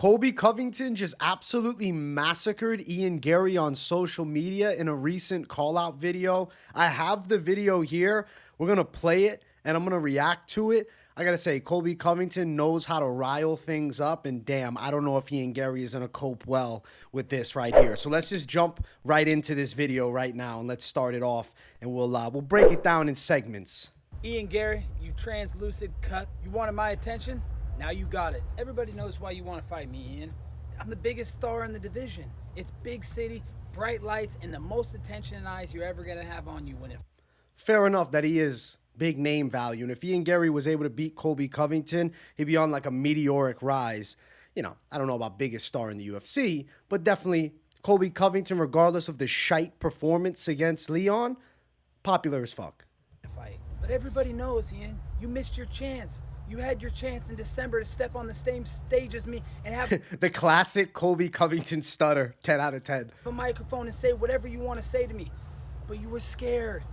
Colby Covington just absolutely massacred Ian Garry on social media in a recent call-out video. I have the video here. We're going to play it, and I'm going to react to it. I got to say, Colby Covington knows how to rile things up, and damn, I don't know if Ian Garry is going to cope well with this right here. So let's just jump right into this video right now, and let's start it off, and we'll break it down in segments. Ian Garry, you translucid cuck. You wanted my attention? Now you got it. Everybody knows why you want to fight me, Ian. I'm the biggest star in the division. It's big city, bright lights, and the most attention and eyes you're ever going to have on you when it... Fair enough that he is big name value. And if Ian Garry was able to beat Colby Covington, he'd be on like a meteoric rise. You know, I don't know about biggest star in the UFC, but definitely Colby Covington, regardless of the shite performance against Leon, popular as fuck. Fight. But everybody knows, Ian, you missed your chance. You had your chance in December to step on the same stage as me and have the classic Colby Covington stutter, 10 out of 10. A microphone and say whatever you want to say to me. But you were scared.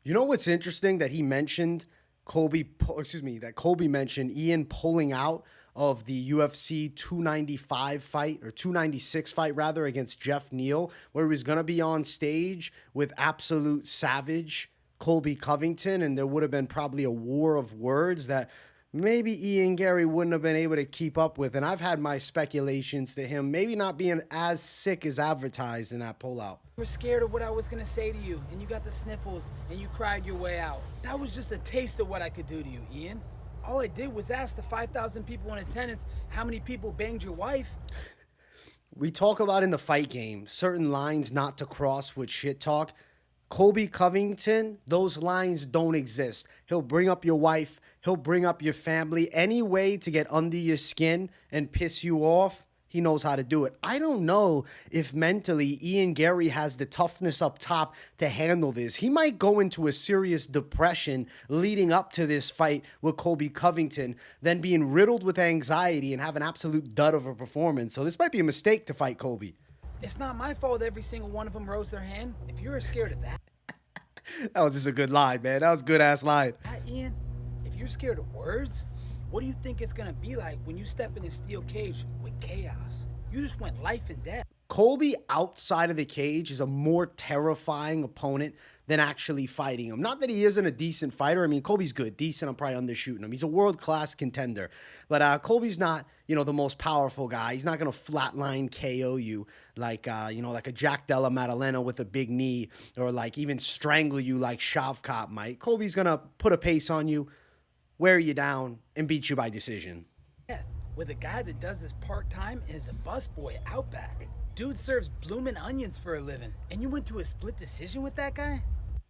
You know what's interesting that he mentioned that Colby mentioned Ian pulling out of the UFC 295 fight, or 296 fight rather, against Jeff Neal, where he was going to be on stage with absolute savage Colby Covington, and there would have been probably a war of words that maybe Ian Garry wouldn't have been able to keep up with. And I've had my speculations to him maybe not being as sick as advertised in that pullout. You were scared of what I was going to say to you, and you got the sniffles, and you cried your way out. That was just a taste of what I could do to you, Ian. All I did was ask the 5,000 people in attendance how many people banged your wife. We talk about in the fight game certain lines not to cross with shit talk. Colby Covington, those lines don't exist. He'll bring up your wife. He'll bring up your family. Any way to get under your skin and piss you off, he knows how to do it. I don't know if mentally Ian Garry has the toughness up top to handle this. He might go into a serious depression leading up to this fight with Colby Covington, then being riddled with anxiety and have an absolute dud of a performance. So this might be a mistake to fight Colby. It's not my fault every single one of them rose their hand. If you're scared of that... That was just a good line, man. That was a good-ass line. Ian, if you're scared of words, what do you think it's going to be like when you step in a steel cage with chaos? You just went life and death. Colby outside of the cage is a more terrifying opponent than actually fighting him. Not that he isn't a decent fighter. I mean, Colby's good, decent. I'm probably undershooting him. He's a world-class contender. But Colby's not, you know, the most powerful guy. He's not going to flatline KO you like, you know, like a Jack Della Maddalena with a big knee, or like even strangle you like Shavkat might. Colby's going to put a pace on you, wear you down, and beat you by decision. Yeah, with a guy that does this part-time and is a busboy Outback. Dude serves bloomin' onions for a living, and you went to a split decision with that guy?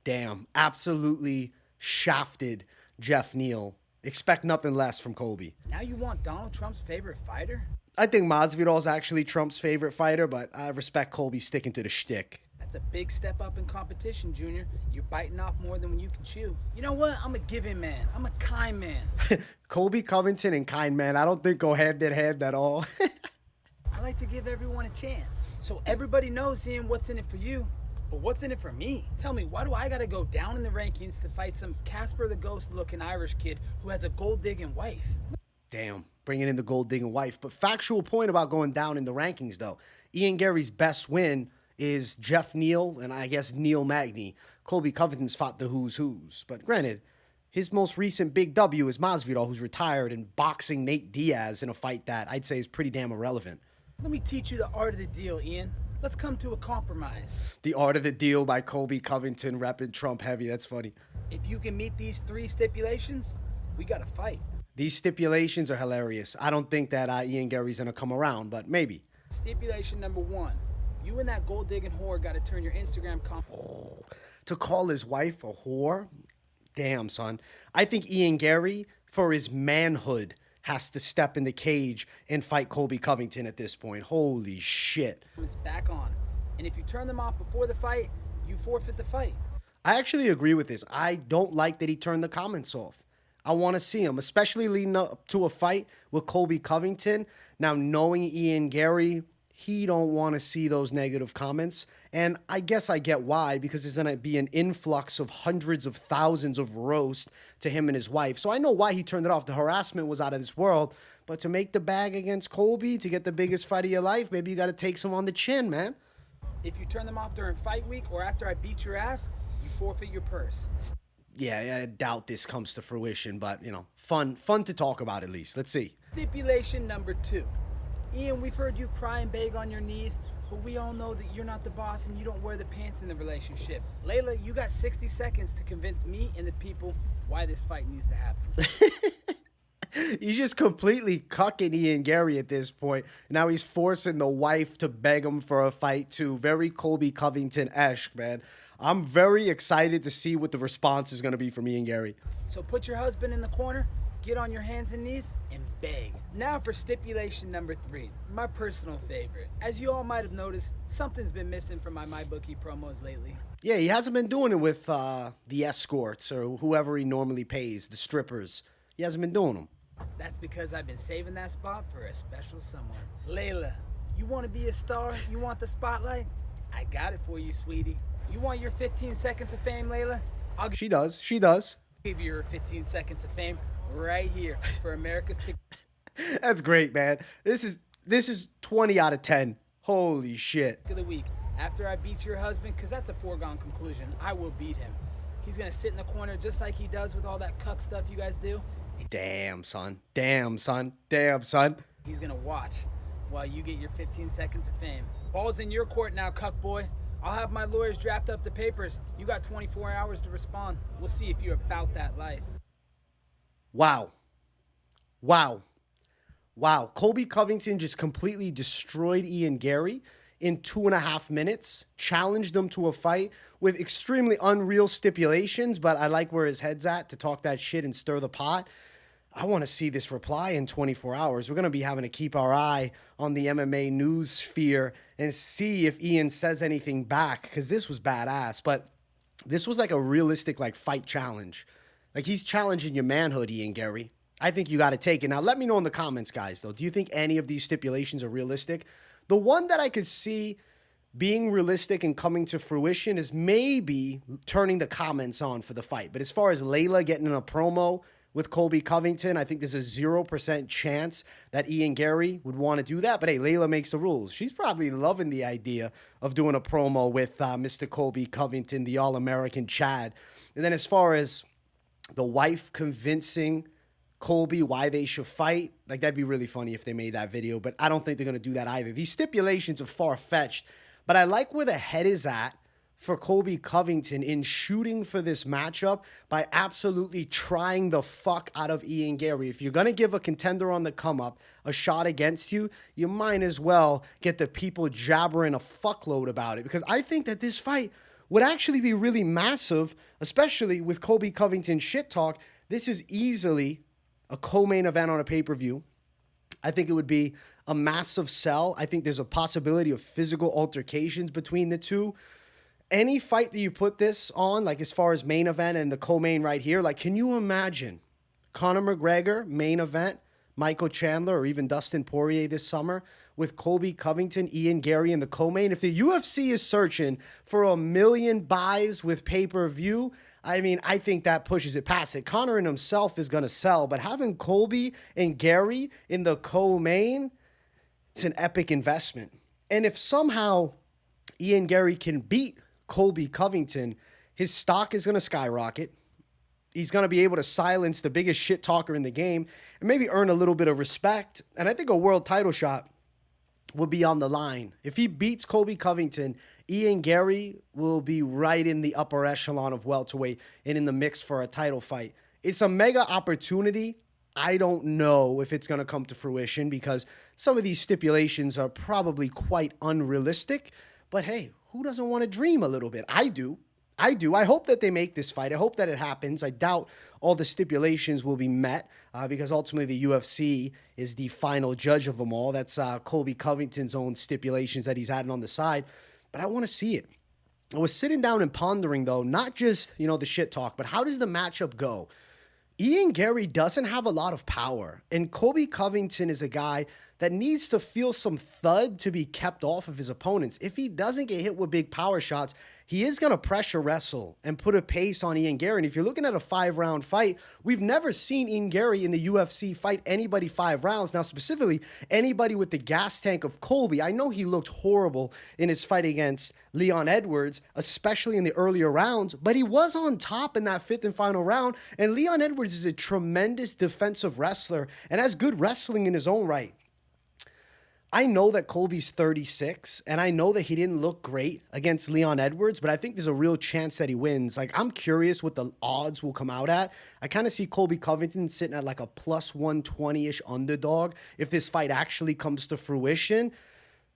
Damn, absolutely shafted Jeff Neal. Expect nothing less from Colby. Now you want Donald Trump's favorite fighter? I think Masvidal's actually Trump's favorite fighter, but I respect Colby sticking to the shtick. That's a big step up in competition, Junior. You're biting off more than you can chew. You know what? I'm a giving man. I'm a kind man. Colby Covington and kind man, I don't think go hand in hand at all. I like to give everyone a chance. So everybody knows, Ian, what's in it for you. But what's in it for me? Tell me, why do I gotta go down in the rankings to fight some Casper the Ghost looking Irish kid who has a gold-digging wife? Damn, bringing in the gold-digging wife. But factual point about going down in the rankings, though. Ian Garry's best win is Jeff Neal and I guess Neil Magny. Colby Covington's fought the who's who's. But granted, his most recent big W is Masvidal, who's retired and boxing Nate Diaz in a fight that I'd say is pretty damn irrelevant. Let me teach you the art of the deal, Ian. Let's come to a compromise. The Art of the Deal by Colby Covington, repping Trump heavy. That's funny. If you can meet these 3 stipulations, we got to fight. These stipulations are hilarious. I don't think that Ian Garry's going to come around, but maybe. Stipulation number 1. You and that gold-digging whore got to turn your Instagram to call his wife a whore? Damn, son. I think Ian Garry, for his manhood, has to step in the cage and fight Colby Covington at this point. Holy shit. It's back on. And if you turn them off before the fight, you forfeit the fight. I actually agree with this. I don't like that he turned the comments off. I want to see him, especially leading up to a fight with Colby Covington. Now, knowing Ian Garry, he don't want to see those negative comments. And I guess I get why, because there's going to be an influx of hundreds of thousands of roast to him and his wife. So I know why he turned it off. The harassment was out of this world, But to make the bag against Colby, to get the biggest fight of your life, maybe you got to take some on the chin, man. If you turn them off during fight week or after I beat your ass, you forfeit your purse. Yeah, I doubt this comes to fruition, but, you know, fun to talk about at least. Let's see. Stipulation number 2. Ian, we've heard you cry and beg on your knees, but we all know that you're not the boss and you don't wear the pants in the relationship. Layla, you got 60 seconds to convince me and the people why this fight needs to happen. He's just completely cucking Ian Garry at this point. Now he's forcing the wife to beg him for a fight too. Very Colby Covington-esque, man. I'm very excited to see what the response is going to be from Ian Garry. So put your husband in the corner, get on your hands and knees, and beg. Now for stipulation number 3, my personal favorite. As you all might have noticed, something's been missing from my MyBookie promos lately. Yeah, he hasn't been doing it with the escorts or whoever he normally pays, the strippers. He hasn't been doing them. That's because I've been saving that spot for a special someone. Layla, you want to be a star? You want the spotlight? I got it for you, sweetie. You want your 15 seconds of fame, Layla? She does. Give you your 15 seconds of fame right here for America's Pick. That's great, man. This is 20 out of 10. Holy shit. Of the week. After I beat your husband, because that's a foregone conclusion, I will beat him. He's going to sit in the corner just like he does with all that cuck stuff you guys do. Damn, son. Damn, son. Damn, son. He's going to watch while you get your 15 seconds of fame. Ball's in your court now, cuck boy. I'll have my lawyers draft up the papers. You got 24 hours to respond. We'll see if you're about that life. Wow. Colby Covington just completely destroyed Ian Garry in 2.5 minutes, challenged him to a fight with extremely unreal stipulations, but I like where his head's at to talk that shit and stir the pot. I want to see this reply in 24 hours. We're going to be having to keep our eye on the MMA news sphere and see if Ian says anything back, because this was badass. But this was like a realistic fight challenge. Like, he's challenging your manhood, Ian Garry. I think you got to take it. Now, let me know in the comments, guys, though. Do you think any of these stipulations are realistic? The one that I could see being realistic and coming to fruition is maybe turning the comments on for the fight. But as far as Layla getting in a promo with Colby Covington, I think there's a 0% chance that Ian Garry would want to do that. But hey, Layla makes the rules. She's probably loving the idea of doing a promo with Mr. Colby Covington, the All-American Chad. And then as far as the wife convincing Colby why they should fight, that'd be really funny if they made that video. But I don't think they're going to do that either. These stipulations are far-fetched. But I like where the head is at for Colby Covington in shooting for this matchup by absolutely trying the fuck out of Ian Garry. If you're going to give a contender on the come-up a shot against you, you might as well get the people jabbering a fuckload about it, because I think that this fight would actually be really massive, especially with Colby Covington shit talk. This is easily a co-main event on a pay-per-view. I think it would be a massive sell. I think there's a possibility of physical altercations between the two. Any fight that you put this on, as far as main event and the co-main right here, can you imagine Conor McGregor, main event, Michael Chandler, or even Dustin Poirier this summer with Colby Covington, Ian Garry in the co-main? If the UFC is searching for 1 million buys with pay-per-view, I mean, I think that pushes it past it. Conor in himself is going to sell, but having Colby and Garry in the co-main, it's an epic investment. And if somehow Ian Garry can beat Colby Covington, his stock is going to skyrocket. He's going to be able to silence the biggest shit talker in the game and maybe earn a little bit of respect. And I think a world title shot would be on the line. If he beats Colby Covington, Ian Garry will be right in the upper echelon of welterweight and in the mix for a title fight. It's a mega opportunity. I don't know if it's going to come to fruition because some of these stipulations are probably quite unrealistic. But hey, who doesn't want to dream a little bit? I do. I hope that they make this fight. I hope that it happens. I doubt all the stipulations will be met because ultimately the UFC is the final judge of them all. That's Colby Covington's own stipulations that he's adding on the side. But I want to see it. I was sitting down and pondering, though, not just, the shit talk, but how does the matchup go? Ian Garry doesn't have a lot of power, and Colby Covington is a guy that needs to feel some thud to be kept off of his opponents. If he doesn't get hit with big power shots, he is going to pressure wrestle and put a pace on Ian Garry. And if you're looking at a 5-round fight, we've never seen Ian Garry in the UFC fight anybody 5 rounds. Now, specifically, anybody with the gas tank of Colby. I know he looked horrible in his fight against Leon Edwards, especially in the earlier rounds, but he was on top in that 5th and final round. And Leon Edwards is a tremendous defensive wrestler and has good wrestling in his own right. I know that Colby's 36, and I know that he didn't look great against Leon Edwards, but I think there's a real chance that he wins. Like, I'm curious what the odds will come out at. I kind of see Colby Covington sitting at like a plus 120-ish underdog. If this fight actually comes to fruition,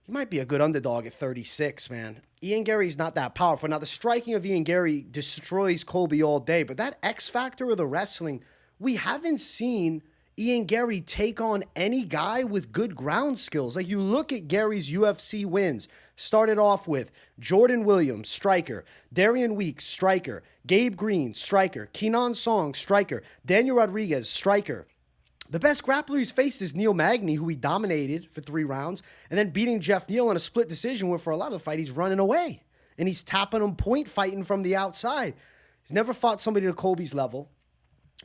he might be a good underdog at 36, man. Ian Garry's not that powerful. Now, the striking of Ian Garry destroys Colby all day, but that X factor of the wrestling, we haven't seen Ian Garry take on any guy with good ground skills. Like, you look at Gary's UFC wins, started off with Jordan Williams, striker, Darian Weeks, striker, Gabe Green, striker, Kenan Song, striker, Daniel Rodriguez, striker. The best grappler he's faced is Neil Magny, who he dominated for 3 rounds, and then beating Jeff Neal in a split decision where for a lot of the fight he's running away. And he's tapping him, point fighting from the outside. He's never fought somebody to Colby's level.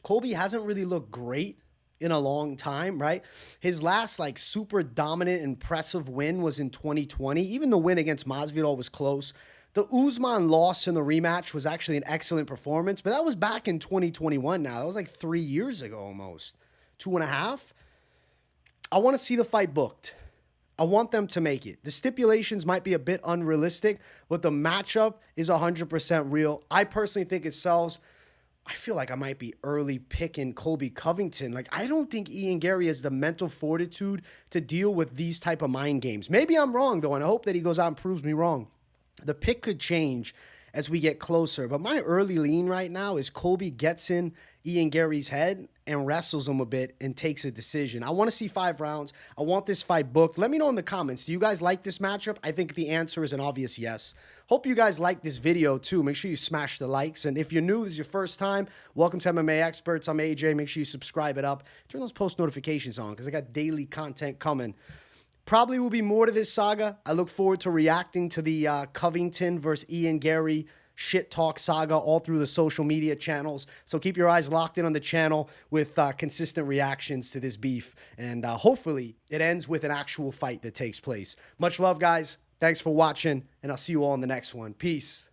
Colby hasn't really looked great in a long time, right? His last like super dominant, impressive win was in 2020. Even the win against Masvidal was close. The Usman loss in the rematch was actually an excellent performance, but that was back in 2021 now. That was like 3 years ago almost. 2.5. I want to see the fight booked. I want them to make it. The stipulations might be a bit unrealistic, but the matchup is 100% real. I personally think it sells. I feel like I might be early picking Colby Covington. Like, I don't think Ian Garry has the mental fortitude to deal with these type of mind games. Maybe I'm wrong, though, and I hope that he goes out and proves me wrong. The pick could change as we get closer, but my early lean right now is Colby gets in Ian Garry's head and wrestles him a bit and takes a decision. I want to see 5 rounds. I want this fight booked. Let me know in the comments. Do you guys like this matchup? I think the answer is an obvious yes. Hope you guys like this video too. Make sure you smash the likes. And if you're new, this is your first time, welcome to MMA Experts. I'm AJ. Make sure you subscribe it up. Turn those post notifications on because I got daily content coming. Probably will be more to this saga. I look forward to reacting to the Covington versus Ian Garry shit talk saga all through the social media channels. So keep your eyes locked in on the channel with consistent reactions to this beef. And hopefully it ends with an actual fight that takes place. Much love, guys. Thanks for watching, and I'll see you all in the next one. Peace.